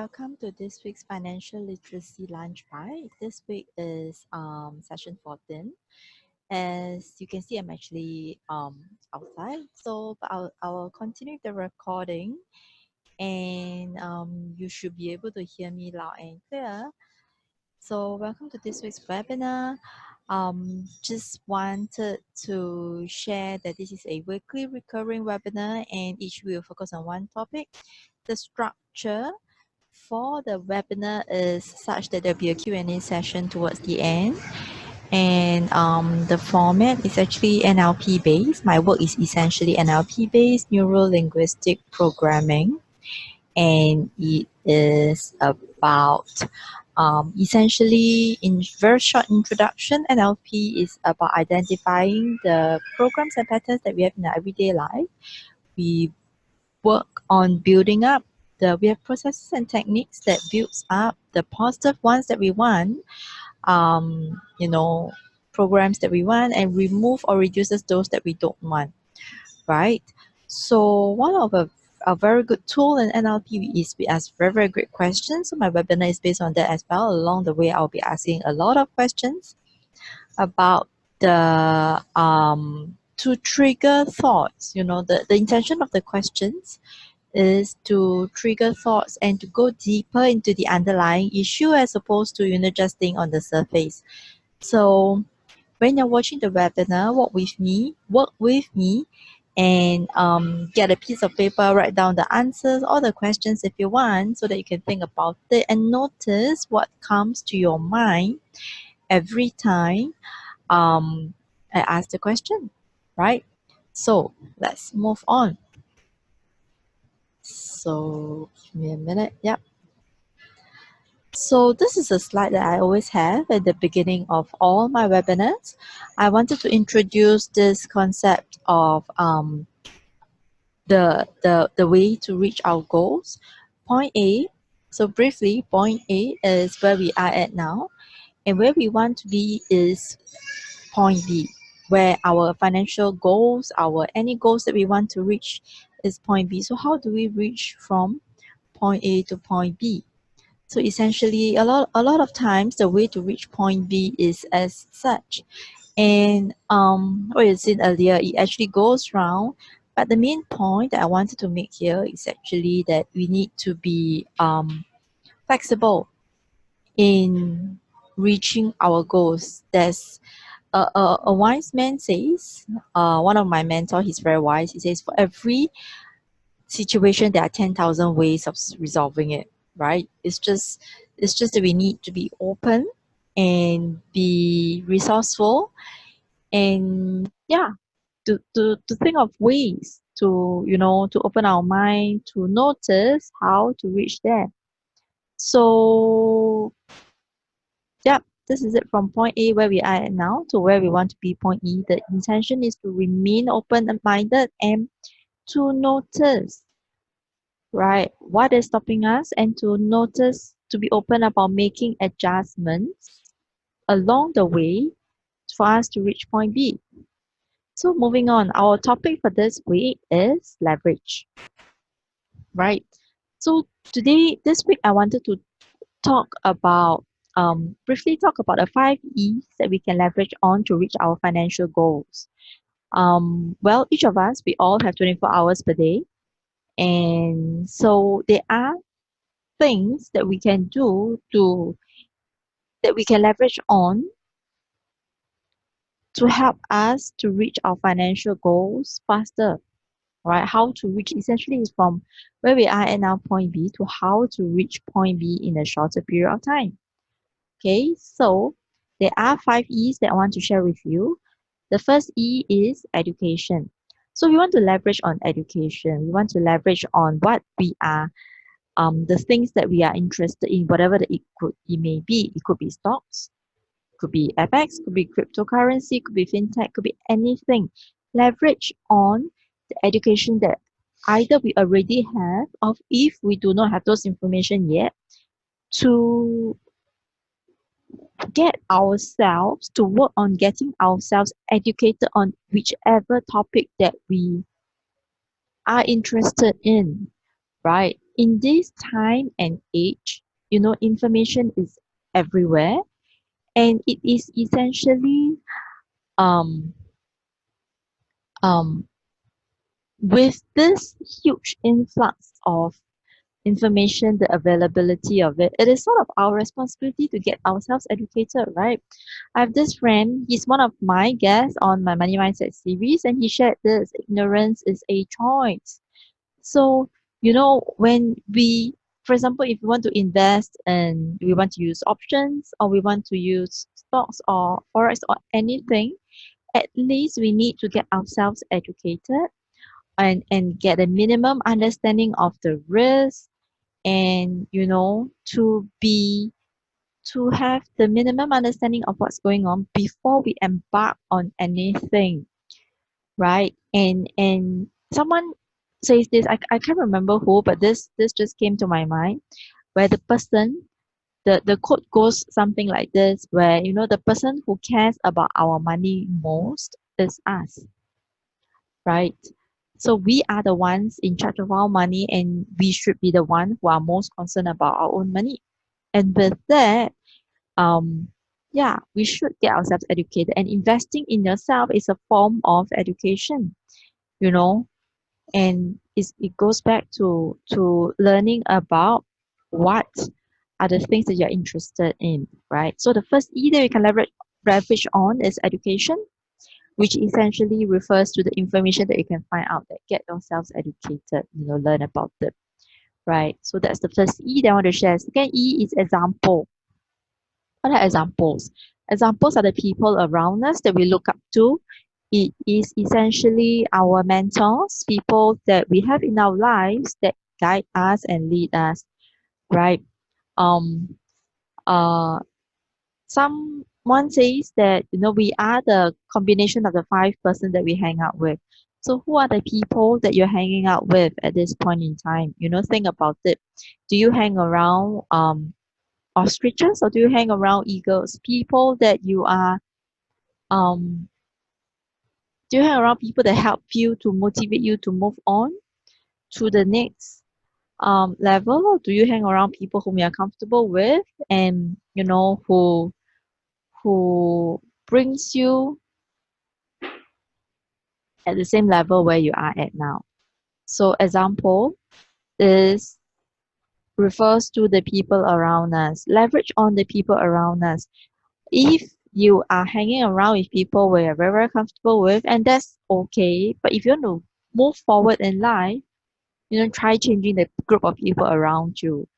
welcome to this week's Financial Literacy Lunch Bite. This week is session 14. As you can see, I'm actually outside, so but I'll continue the recording, and you should be able to hear me loud and clear. So welcome to this week's webinar. Just wanted to share that this is a weekly recurring webinar, and each week will focus on one topic. The structure for the webinar is such that there'll be a Q&A session towards the end, and the format is actually NLP based. My work is essentially NLP based, neuro-linguistic programming, and it is about essentially, in very short introduction, NLP is about identifying the programs and patterns that we have in our everyday life. We work on building up we have processes and techniques that builds up the positive ones that we want, programs that we want, and remove or reduces those that we don't want, right? So one of a very good tool in NLP is we ask very, very great questions. So my webinar is based on that as well. Along the way, I'll be asking a lot of questions about the to trigger thoughts. The intention of the questions is to trigger thoughts and to go deeper into the underlying issue as opposed to just staying on the surface. So when you're watching the webinar, work with me and get a piece of paper, write down the answers or the questions if you want, so that you can think about it and notice what comes to your mind every time I ask the question, right? So let's move on. So give me a minute. Yep. So this is a slide that I always have at the beginning of all my webinars. I wanted to introduce this concept of the way to reach our goals. Point A. So briefly, point A is where we are at now, and where we want to be is point B, where our financial goals, any goals that we want to reach is point B. So how do we reach from point A to point B? So essentially, a lot of times the way to reach point B is as such. And what you said earlier, it actually goes round. But the main point that I wanted to make here is actually that we need to be flexible in reaching our goals. There's a wise man says, one of my mentors, he's very wise. He says, for every situation, there are 10,000 ways of resolving it. Right? It's just that we need to be open and be resourceful, and to think of ways to to open our mind, to notice how to reach there. So this is it from point A, where we are at now, to where we want to be, point E. The intention is to remain open-minded and to notice, right, what is stopping us, and to notice, to be open about making adjustments along the way for us to reach point B. So moving on, our topic for this week is leverage, right? So this week, I wanted to briefly talk about the 5 E's that we can leverage on to reach our financial goals. Well, each of us, we all have 24 hours per day. And so there are things that we can do that we can leverage on to help us to reach our financial goals faster, right? How to reach essentially is from where we are at now, point B, to how to reach point B in a shorter period of time. Okay, so there are 5 E's that I want to share with you. The first E is education. So we want to leverage on education. We want to leverage on what we are, the things that we are interested in, whatever it may be. It could be stocks, could be FX, could be cryptocurrency, could be fintech, could be anything. Leverage on the education that either we already have, or if we do not have those information yet, to get ourselves to work on getting ourselves educated on whichever topic that we are interested in, right? in this time and age, information is everywhere, and it is essentially um um with this huge influx of information, the availability of it, it is sort of our responsibility to get ourselves educated, right? I have this friend, he's one of my guests on my Money Mindset series, and he shared this: ignorance is a choice. So, when we, for example, if we want to invest and we want to use options, or we want to use stocks or forex or anything, at least we need to get ourselves educated and get a minimum understanding of the risk, and to have the minimum understanding of what's going on before we embark on anything, right? And someone says this, I can't remember who, but this just came to my mind, where the person, the quote goes something like this, where the person who cares about our money most is us, right? So we are the ones in charge of our money, and we should be the one who are most concerned about our own money. And with that, um yeah, we should get ourselves educated, and investing in yourself is a form of education, you know and it goes back to learning about what are the things that you're interested in, right? So the first E that we can leverage on is education, which essentially refers to the information that you can find out, that get yourselves educated, learn about it, right? So that's the first E that I want to share. Second E is example. What are examples? Examples are the people around us that we look up to. It is essentially our mentors, people that we have in our lives that guide us and lead us, right? Um, uh, Someone says that we are the combination of the five person that we hang out with. So who are the people that you're hanging out with at this point in time? Think about it. Do you hang around ostriches, or do you hang around eagles? People that you are um do you hang around people that help you, to motivate you to move on to the next level, or do you hang around people whom you're comfortable with, and who brings you at the same level where you are at now? So example is refers to the people around us. Leverage on the people around us. If you are hanging around with people where you're very, very comfortable with, and that's okay. But if you want to move forward in life, try changing the group of people around you,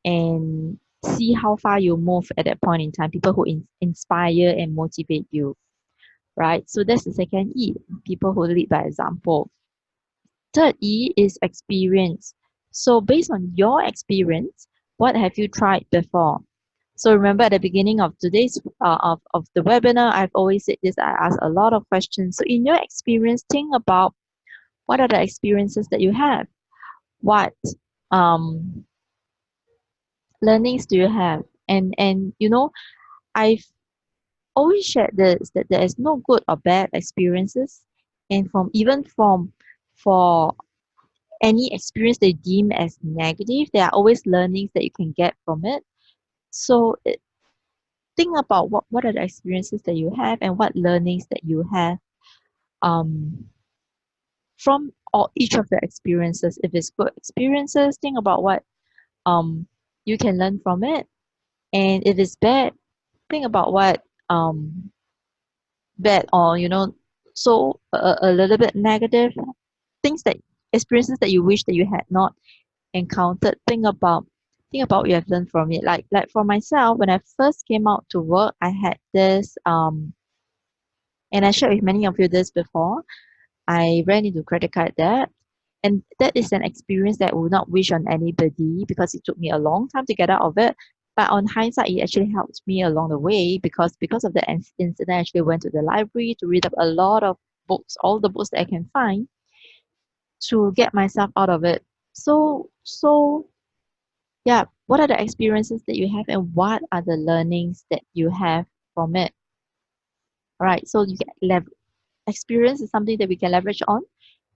and see how far you move at that point in time. People who inspire and motivate you, right? So that's the second E, people who lead by example. Third E is experience. So based on your experience, what have you tried before? So remember, at the beginning of today's of the webinar, I've always said this. I ask a lot of questions. So in your experience, think about what are the experiences that you have. What um, learnings do you have? And I've always shared this, that there is no good or bad experiences, and even from for any experience they deem as negative, there are always learnings that you can get from it. So think about what are the experiences that you have, and what learnings that you have um, from all each of the experiences. If it's good experiences, think about what um, you can learn from it, and if it's bad, think about what bad, or so a little bit negative things, that experiences that you wish that you had not encountered. Think about what you have learned from it. Like for myself, when I first came out to work, I had this and I shared with many of you this before. I ran into credit card debt, and that is an experience that I would not wish on anybody, because it took me a long time to get out of it. But on hindsight, it actually helped me along the way, because of the incident, I actually went to the library to read up a lot of books, all the books that I can find, to get myself out of it. So yeah, what are the experiences that you have, and what are the learnings that you have from it? All right, so you get experience is something that we can leverage on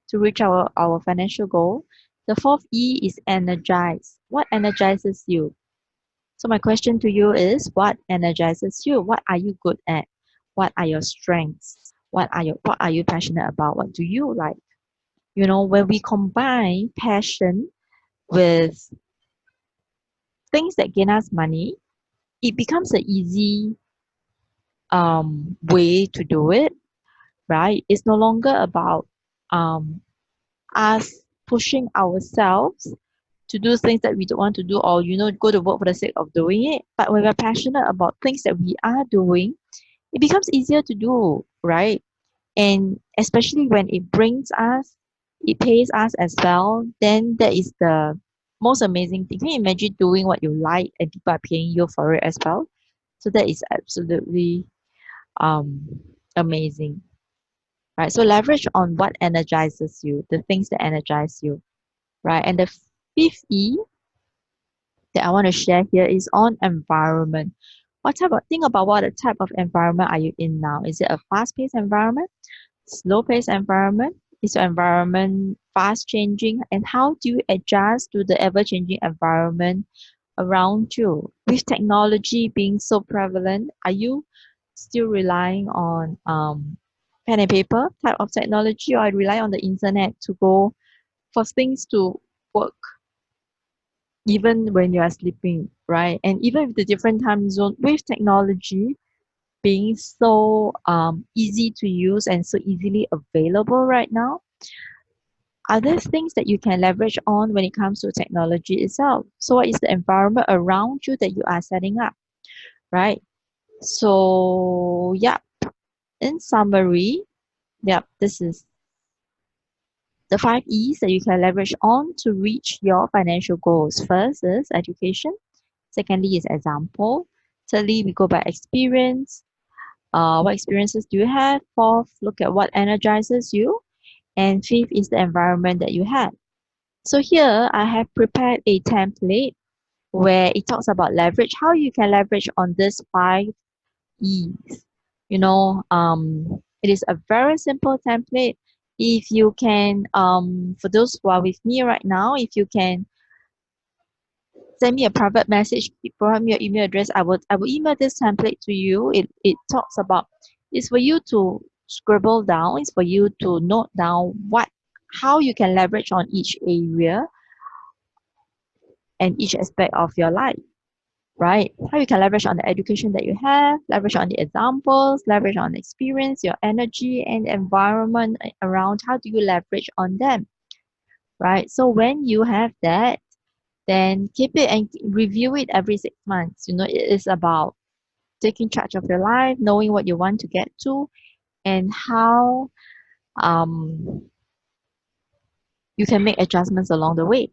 to reach our financial goal. The fourth E is energize. What energizes you? So my question to you is, what energizes you? What are you good at? What are your strengths? What are you passionate about? What do you like? You know, when we combine passion with things that gain us money, it becomes an easy way to do it, right? It's no longer about um, us pushing ourselves to do things that we don't want to do, or go to work for the sake of doing it. But when we're passionate about things that we are doing, it becomes easier to do, right? And especially when it pays us as well, then that is the most amazing thing. Can you imagine doing what you like and people are paying you for it as well? So that is absolutely um amazing, right? So leverage on what energizes you, the things that energize you, right? And the fifth E that I want to share here is on environment. Think about what type of environment are you in now? Is it a fast-paced environment, slow-paced environment? Is your environment fast changing? And how do you adjust to the ever-changing environment around you? With technology being so prevalent, are you still relying on pen and paper type of technology, or rely on the internet to go for things to work even when you are sleeping, right? And even with the different time zone, with technology being so easy to use and so easily available right now, are there things that you can leverage on when it comes to technology itself? So what is the environment around you that you are setting up, right? So yeah, in summary, yeah, this is the 5 E's that you can leverage on to reach your financial goals. First is education. Secondly is example. Thirdly, we go by experience. What experiences do you have? Fourth, look at what energizes you. And fifth is the environment that you have. So here I have prepared a template where it talks about leverage, how you can leverage on this 5 E's. It is a very simple template. If you can, for those who are with me right now, if you can send me a private message, provide me your email address, I will email this template to you. It talks about, it's for you to scribble down, it's for you to note down how you can leverage on each area and each aspect of your life, right? How you can leverage on the education that you have, leverage on the examples, leverage on the experience, your energy and environment around. How do you leverage on them, right? So when you have that, then keep it and review it every 6 months. It is about taking charge of your life, knowing what you want to get to, and how um, you can make adjustments along the way.